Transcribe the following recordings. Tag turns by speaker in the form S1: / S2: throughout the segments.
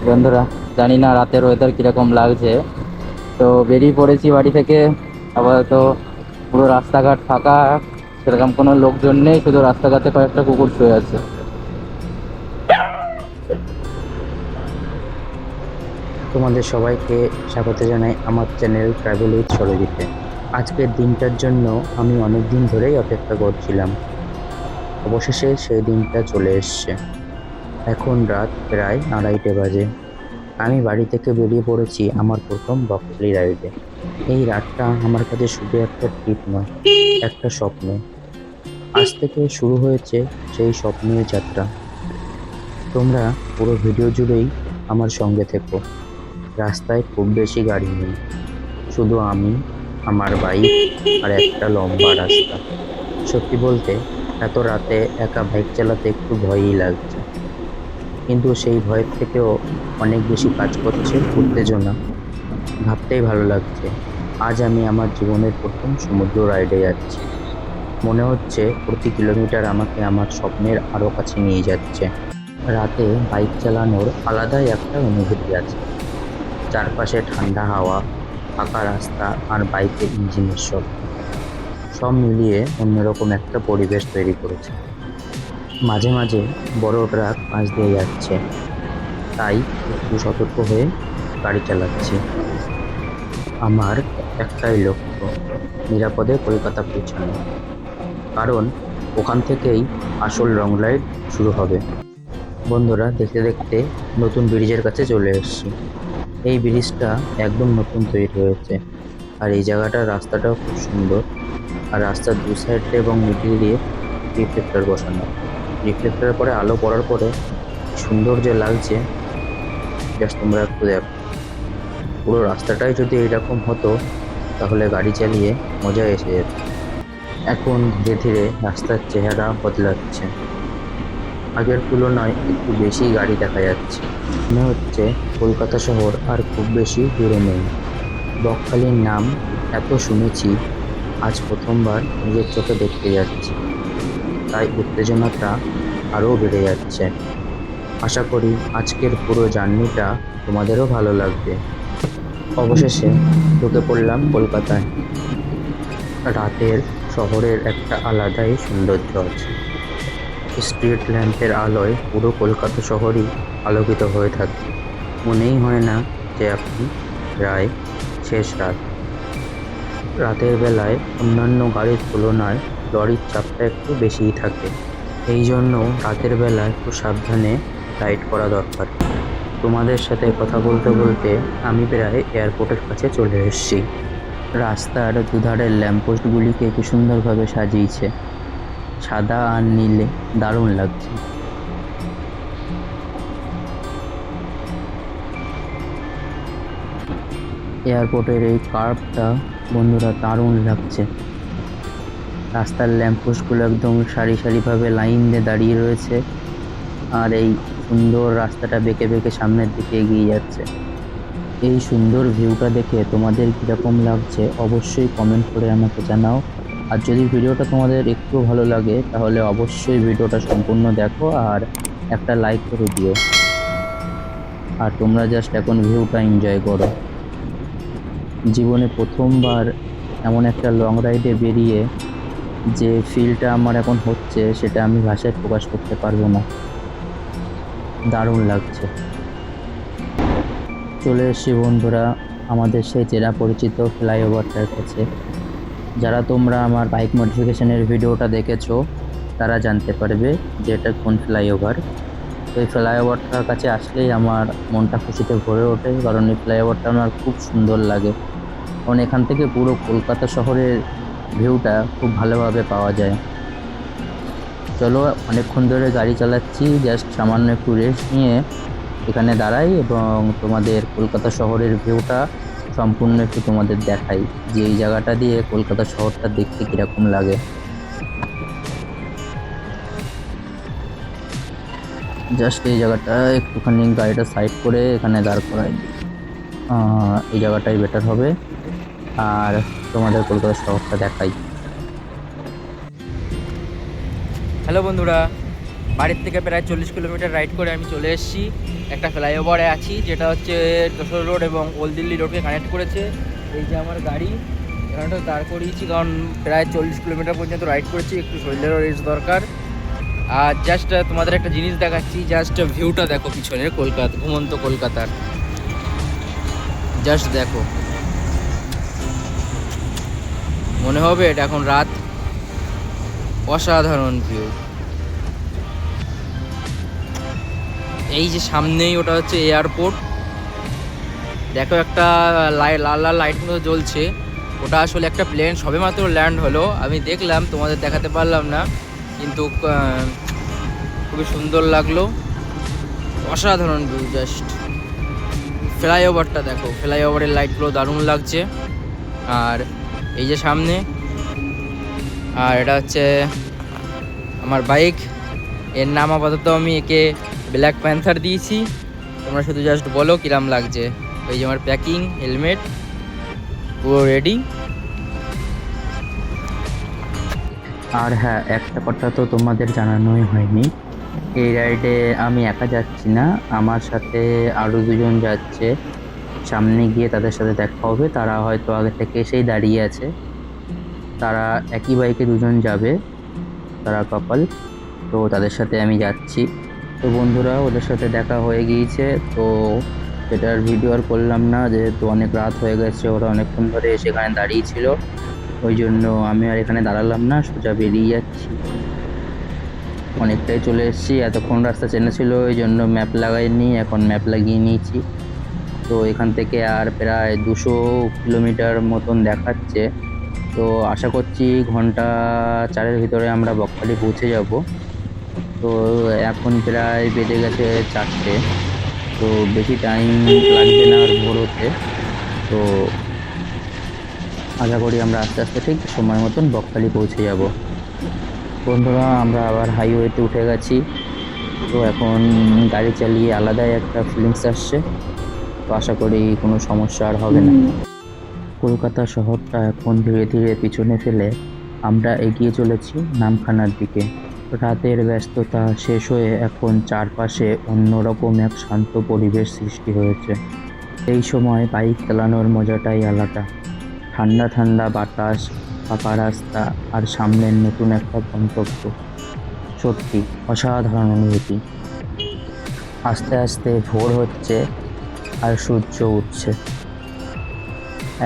S1: বন্ধুরা, জানি না রাতের ওয়েদার কিরকম লাগছে। তো বেরিয়ে পড়েছি বাড়ি থেকে। আপাতত পুরো রাস্তাঘাট ফাঁকা, সেরকম কোনো লোকজন নেই, শুধু রাস্তাঘাটে কয়েকটা কুকুর শুয়ে আছে।
S2: তোমাদের সবাইকে স্বাগত জানাই আমার চ্যানেল ট্রাভেল উইথ সরজিতে। আজকের দিনটার জন্য আমি অনেক দিন ধরেই অপেক্ষা করছিলাম। অবশেষে সেই দিনটা চলে এসছে। এখন রাত প্রায় 2:30 বাজে। আমি বাড়ি থেকে বেরিয়ে পড়েছি আমার প্রথম বকখালি রাইডে। এই রাতটা আমার কাছে শুধু একটা ট্রিপ নয়, একটা স্বপ্ন। আজ থেকে শুরু হয়েছে সেই স্বপ্নের যাত্রা। তোমরা পুরো ভিডিও জুড়েই আমার সঙ্গে থেকো। রাস্তায় খুব বেশি গাড়ি নেই, শুধু আমি, আমার বাইক আর একটা লম্বা রাস্তা। সত্যি বলতে এত রাতে একা বাইক চালাতে একটু ভয়ই লাগছে, কিন্তু সেই ভয়ের থেকেও অনেক বেশি কাজ করছে উত্তেজনা। ভাবতেই ভালো লাগছে, আজ আমি আমার জীবনের প্রথম সমুদ্র রাইডে যাচ্ছি। মনে হচ্ছে প্রতি কিলোমিটার আমাকে আমার স্বপ্নের আরো কাছে নিয়ে যাচ্ছে। রাতে বাইক চালানোর আলাদাই একটা অনুভূতি আছে। চারপাশে ঠান্ডা হাওয়া, ফাঁকা রাস্তা আর বাইকের ইঞ্জিনের শব্দ, সব মিলিয়ে অন্যরকম একটা পরিবেশ তৈরি করেছে। মাঝে মাঝে বড় ট্রাক পাশ দিয়ে যাচ্ছে, তাই একটু সতর্ক হয়ে গাড়ি চালাচ্ছি। আমার একটাই লক্ষ্য, নিরাপদে কলকাতা পৌঁছানো, কারণ ওখান থেকেই আসল লং রাইড শুরু হবে। বন্ধুরা, দেখতে দেখতে নতুন ব্রিজের কাছে চলে এসেছি। এই ব্রিজটা একদম নতুন তৈরি হয়েছে, আর এই জায়গাটার রাস্তাটাও খুব সুন্দর। আর রাস্তার দু সাইডে এবং মিডিল দিয়ে রিফ্লেক্টর বসানো। রিফ্লেক্টরের পরে আলো পড়ার পরে সুন্দর যে লাগছে, জাস্ট তোমরা একটু দেখো। পুরো রাস্তাটাই যদি এইরকম হতো তাহলে গাড়ি চালিয়ে মজা এসে যেত। এখন ধীরে ধীরে রাস্তার চেহারা বদলাচ্ছে। আগের তুলনায় একটু বেশি গাড়ি দেখা যাচ্ছে। মনে হচ্ছে কলকাতা শহর আর খুব বেশি দূরে নেই। বকখালির নাম এত শুনেছি, আজ প্রথমবার নিজের চোখে দেখতে যাচ্ছি, তাই উত্তেজনাটা আরও বেড়ে যাচ্ছে। আশা করি আজকের পুরো জার্নিটা তোমাদেরও ভালো লাগবে। অবশেষে ঢুকে পড়লাম কলকাতায়। রাতের শহরের একটা আলাদাই সৌন্দর্য আছে। স্ট্রিট ল্যাম্পের আলোয় পুরো কলকাতা শহরই আলোকিত হয়ে থাকে। মনেই হয় না যে আপনি প্রায় শেষ রাত। রাতের বেলায় অন্যান্য গাড়ির তুলনায় লরির চাপটা একটু বেশিই থাকে। এই জন্য রাতের বেলা একটু সাবধানে রাইড করা দরকার। তোমাদের সাথে কথা বলতে বলতে আমি প্রায় এয়ারপোর্টের কাছে চলে এসেছি। রাস্তার দুধারের ল্যাম্পপোস্টগুলিকে কি সুন্দরভাবে সাজিয়েছে, সাদা আর নীলে, দারুণ লাগছে। এয়ারপোর্টের এই কার্ভটা বন্ধুরা দারুণ লাগছে। রাস্তার ল্যাম্পপোস্টগুলো একদম সারি সারিভাবে লাইন দিয়ে দাঁড়িয়ে রয়েছে, আর এই সুন্দর রাস্তাটা বেঁকে বেঁকে সামনের দিকে এগিয়ে যাচ্ছে। এই সুন্দর ভিউটা দেখে তোমাদের কীরকম লাগছে অবশ্যই কমেন্ট করে আমাকে জানাও। আর যদি ভিডিওটা তোমাদের একটু ভালো লাগে তাহলে অবশ্যই ভিডিওটা সম্পূর্ণ দেখো আর একটা লাইক করে দিও। আর তোমরা জাস্ট এখন ভিউটা এনজয় করো। জীবনে প্রথমবার এমন একটা লং রাইডে বেরিয়ে যে ফিলটা আমার এখন হচ্ছে সেটা আমি ভাষায় প্রকাশ করতে পারবো না। দারুণ লাগছে। চলে এসেছি বন্ধুরা আমাদের সেই চেনা পরিচিত ফ্লাইওভারটার কাছে। যারা তোমরা আমার বাইক মডিফিকেশনের ভিডিওটা দেখেছো তারা জানতে পারবে যে এটা কোন ফ্লাইওভার। তো এই ফ্লাইওভারটার কাছে আসলেই আমার মনটা খুশিতে ভরে ওঠে, কারণ এই ফ্লাইওভারটা আমার খুব সুন্দর লাগে। কারণ এখান থেকে পুরো কলকাতা শহরের ভিউটা খুব ভালোভাবে পাওয়া যায়। চলো, অনেকক্ষণ ধরে গাড়ি চালাচ্ছি, জাস্ট সামান্য একটু রেস্ট নিয়ে এখানে দাঁড়াই এবং তোমাদের কলকাতা শহরের ভিউটা সম্পূর্ণ একটু তোমাদের দেখাই যে এই জায়গাটা দিয়ে কলকাতা শহরটা দেখতে কীরকম লাগে। জাস্ট এই জায়গাটা একটুখানি গাড়িটা সাইড করে এখানে দাঁড় করাই, এই জায়গাটাই বেটার হবে। আর তোমাদের কলকাতা শহরটা দেখাই।
S1: হ্যালো বন্ধুরা, বাড়ির থেকে প্রায় 40 কিলোমিটার রাইড করে আমি চলে এসেছি। একটা ফ্লাইওভারে আছি, যেটা হচ্ছে যশোর রোড এবং ওল্ড দিল্লি রোডকে কানেক্ট করেছে। এই যে আমার গাড়ি এখানটা দাঁড় করিয়েছি, কারণ প্রায় 40 কিলোমিটার পর্যন্ত রাইড করেছি, একটু শরীরেরও রেস্ট দরকার। আর জাস্ট তোমাদের একটা জিনিস দেখাচ্ছি, জাস্ট ভিউটা দেখো পিছনের, কলকাতা, ঘুমন্ত কলকাতার। জাস্ট দেখো, মনে হবে এটা এখন রাত। অসাধারণ ভিউ। এই যে সামনেই ওটা হচ্ছে এয়ারপোর্ট, দেখো একটা লাল লাল লাইট মতো জ্বলছে, ওটা আসলে একটা প্লেন সবেমাত্র ল্যান্ড হলো। আমি দেখলাম, তোমাদের দেখাতে পারলাম না, কিন্তু খুবই সুন্দর লাগলো। অসাধারণ ভিউ। জাস্ট ফ্লাইওভারটা দেখো, ফ্লাইওভারের লাইটগুলো দারুণ লাগছে। আর এই যে সামনে, আর এটা হচ্ছে আমার বাইক, এর নাম আপাতত আমি একে ব্ল্যাক প্যান্থার দিয়েছি। তোমরা শুধু জাস্ট বলো কিরাম লাগছে। এই যে আমার প্যাকিং, হেলমেট পুরো রেডি।
S2: আর হ্যাঁ, একটা কথা তো তোমাদের জানানোই হয়নি, এই রাইডে আমি একা যাচ্ছি না, আমার সাথে আরও দুজন যাচ্ছে। সামনে গিয়ে তাদের সাথে দেখা হবে, তারা হয়তো আগে থেকে এসেই দাঁড়িয়ে আছে। তারা একই বাইকে দুজন যাবে, তারা কাপল। তো তাদের সাথে আমি যাচ্ছি। তো বন্ধুরা, ওদের সাথে দেখা হয়ে গিয়েছে, তো সেটার ভিডিও আর করলাম না, যেহেতু অনেক রাত হয়ে গেছে, ওরা অনেকক্ষণ ধরে সেখানে দাঁড়িয়ে ছিল। ওই জন্য আমি আর এখানে দাঁড়ালাম না, সোজা বেরিয়ে যাচ্ছি। অনেকটাই চলে এসেছি, এতক্ষণ রাস্তা চেনা ছিল ওই জন্য ম্যাপ লাগাইনি, এখন ম্যাপ লাগিয়ে নিয়েছি। তো এখান থেকে আর প্রায় 200 কিলোমিটার মতন দেখাচ্ছে। তো আশা করছি ঘন্টা 4-এর ভিতরে আমরা বকখালি পৌঁছে যাব। তো এখন প্রায় বেজে গেছে 4টে, তো বেশি টাইম লাগবে না আর ভোর হতে। তো আশা করি আমরা আস্তে আস্তে ঠিক সময় মতন বকখালি পৌঁছে যাব। বন্ধুরা, আমরা আবার হাইওয়েতে উঠে গেছি। তো এখন গাড়ি চালিয়ে আলাদাই একটা ফিলিংস আসছে। তো আশা করি কোনো সমস্যা আর হবে না। কলকাতা শহরটা এখন ধীরে ধীরে পিছনে ফেলে আমরা এগিয়ে চলেছি নামখানার দিকে। রাতের ব্যস্ততা শেষ হয়ে এখন চারপাশে অন্যরকম এক শান্ত পরিবেশ সৃষ্টি হয়েছে। এই সময় বাইক চালানোর মজাটাই আলাদা। ঠান্ডা ঠান্ডা বাতাস, ফাঁকা রাস্তা আর সামনের নতুন একটা গন্তব্য, সত্যি অসাধারণ অনুভূতি। আস্তে আস্তে ভোর হচ্ছে আর সূর্য উঠছে।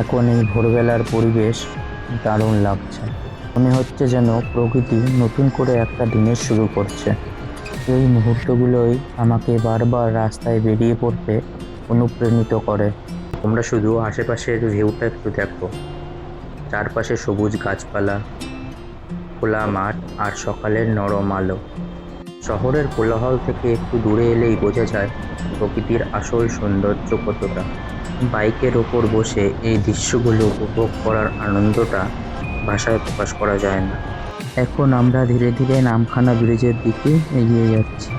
S2: এখন এই ভোরবেলার পরিবেশ দারুণ লাগছে। মনে হচ্ছে যেন প্রকৃতি নতুন করে একটা দিনের শুরু করছে। এই মুহূর্তগুলোই আমাকে বারবার রাস্তায় বেরিয়ে পড়তে অনুপ্রাণিত করে। তোমরা শুধু আশেপাশের ভিউটা একটু দেখো, চারপাশে সবুজ গাছপালা, খোলা মাঠ আর সকালের নরম আলো। শহরের কোলাহল থেকে একটু দূরে এলেই বোঝা যায় প্রকৃতির আসল সৌন্দর্য কতটা। বাইকের ওপর বসে এই দৃশ্যগুলো উপভোগ করার আনন্দটা ভাষায় প্রকাশ করা যায় না। এখন আমরা ধীরে ধীরে নামখানা ব্রিজের দিকে এগিয়ে যাচ্ছি।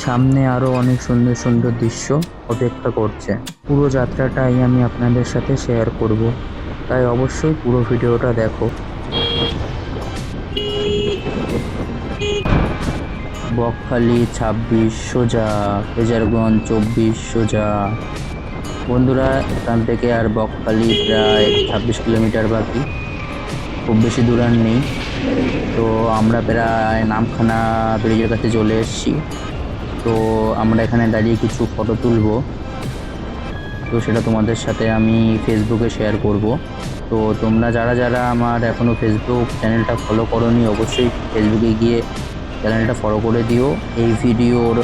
S2: সামনে আরও অনেক সুন্দর সুন্দর দৃশ্য অপেক্ষা করছে। পুরো যাত্রাটাই আমি আপনাদের সাথে শেয়ার করব, তাই অবশ্যই পুরো ভিডিওটা দেখো। বকখালি 26 সোজা, ফ্রেজারগঞ্জ 24 সোজা। বন্ধুরা, এখান থেকে আর বকখালি প্রায় 26 কিলোমিটার বাকি, খুব বেশি দূর আর নেই। তো আমরা প্রায় নামখানা ব্রিজের কাছে চলে এসেছি। তো আমরা এখানে দাঁড়িয়ে কিছু ফটো তুলব, তো সেটা তোমাদের সাথে আমি ফেসবুকে শেয়ার করব। তো তোমরা যারা যারা আমার এখনও ফেসবুক চ্যানেলটা ফলো করোনি, অবশ্যই ফেসবুকে গিয়ে চ্যানেলটা ফলো করে দিও। এই ভিডিওর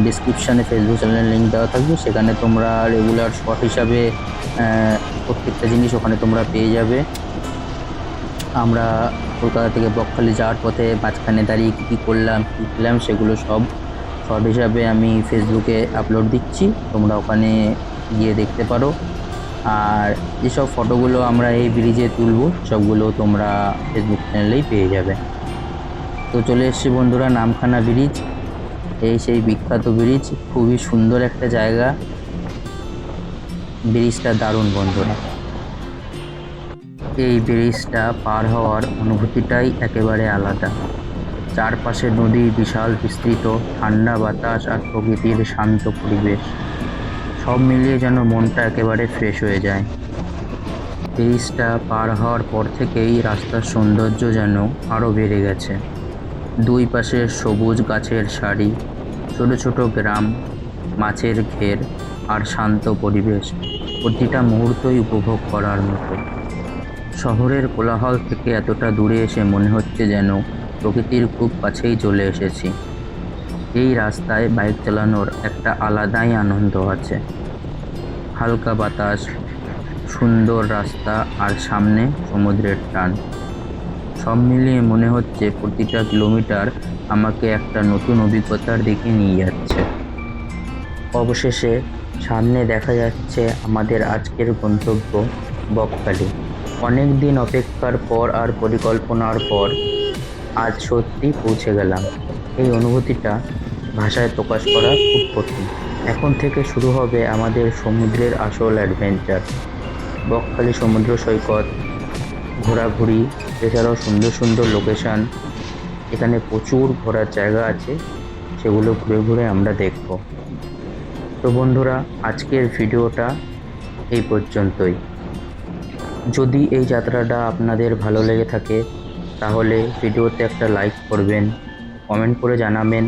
S2: ডিসক্রিপশানে ফেসবুক চ্যানেলের লিঙ্ক দেওয়া থাকবে, সেখানে তোমরা রেগুলার শর্ট হিসাবে প্রত্যেকটা জিনিস ওখানে তোমরা পেয়ে যাবে। আমরা কলকাতা থেকে বকখালি যাওয়ার পথে মাঝখানে দাঁড়িয়ে কী করলাম, কী খেলাম, সেগুলো সব শর্ট হিসাবে আমি ফেসবুকে আপলোড দিচ্ছি, তোমরা ওখানে গিয়ে দেখতে পারো। আর যেসব ফটোগুলো আমরা এই ব্রিজে তুলব, সবগুলো তোমরা ফেসবুক চ্যানেলেই পেয়ে যাবে। তো চলে এসেছি বন্ধুরা নামখানা ব্রিজ, এই সেই বিখ্যাত ব্রিজ, খুবই সুন্দর একটা জায়গা। ব্রিজটা দারুণ বন্ধুরা। এই ব্রিজটা পার হওয়ার অনুভূতিটাই একেবারে আলাদা। চারপাশে নদী, বিশাল বিস্তৃত ঠান্ডা বাতাস আর প্রকৃতির শান্ত পরিবেশ, সব মিলিয়ে যেন মনটা একেবারে ফ্রেশ হয়ে যায়। ব্রিজটা পার হওয়ার পর থেকেই রাস্তার সৌন্দর্য যেন আরও বেড়ে গেছে। দুই পাশে সবুজ গাছের সারি, ছোট ছোট গ্রাম, মাছের ঘের আর শান্ত পরিবেশ, প্রতিটা মুহূর্তই উপভোগ করার মতো। শহরের কোলাহল থেকে এতটা দূরে এসে মনে হচ্ছে যেন প্রকৃতির খুব কাছেই চলে এসেছি। এই রাস্তায় বাইক চালানোর একটা আলাদাই আনন্দ আছে। হালকা বাতাস, সুন্দর রাস্তা আর সামনে সমুদ্রের টান, সব মিলিয়ে মনে হচ্ছে প্রতিটা কিলোমিটার আমাকে একটা নতুন অভিজ্ঞতার দিকে নিয়ে যাচ্ছে। অবশেষে সামনে দেখা যাচ্ছে আমাদের আজকের গন্তব্য বকখালি। অনেক দিন অপেক্ষার পর আর পরিকল্পনার পর আজ সত্যি পৌঁছে গেলাম। এই অনুভূতিটা ভাষায় প্রকাশ করা খুব কঠিন। এখন থেকে শুরু হবে আমাদের সমুদ্রের আসল অ্যাডভেঞ্চার। বকখালি সমুদ্র সৈকত, ঘোরাঘুরি, এছাড়াও সুন্দর সুন্দর লোকেশান, এখানে প্রচুর ঘোরার জায়গা আছে, সেগুলো ঘুরে ঘুরে আমরা দেখব। তো বন্ধুরা, আজকের ভিডিওটা এই পর্যন্তই। যদি এই যাত্রাটা আপনাদের ভালো লেগে থাকে তাহলে ভিডিওতে একটা লাইক করবেন, কমেন্ট করে জানাবেন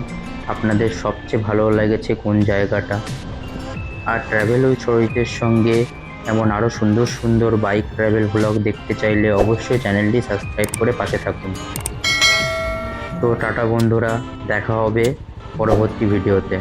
S2: আপনাদের সবচেয়ে ভালো লেগেছে কোন জায়গাটা। আর ট্র্যাভেল উইথ সরজিতের সঙ্গে এমন আরও সুন্দর সুন্দর বাইক ট্র্যাভেল ব্লগ দেখতে চাইলে অবশ্যই চ্যানেলটি সাবস্ক্রাইব করে পাশে থাকুন। তো টাটা বন্ধুরা, দেখা হবে পরবর্তী ভিডিওতে।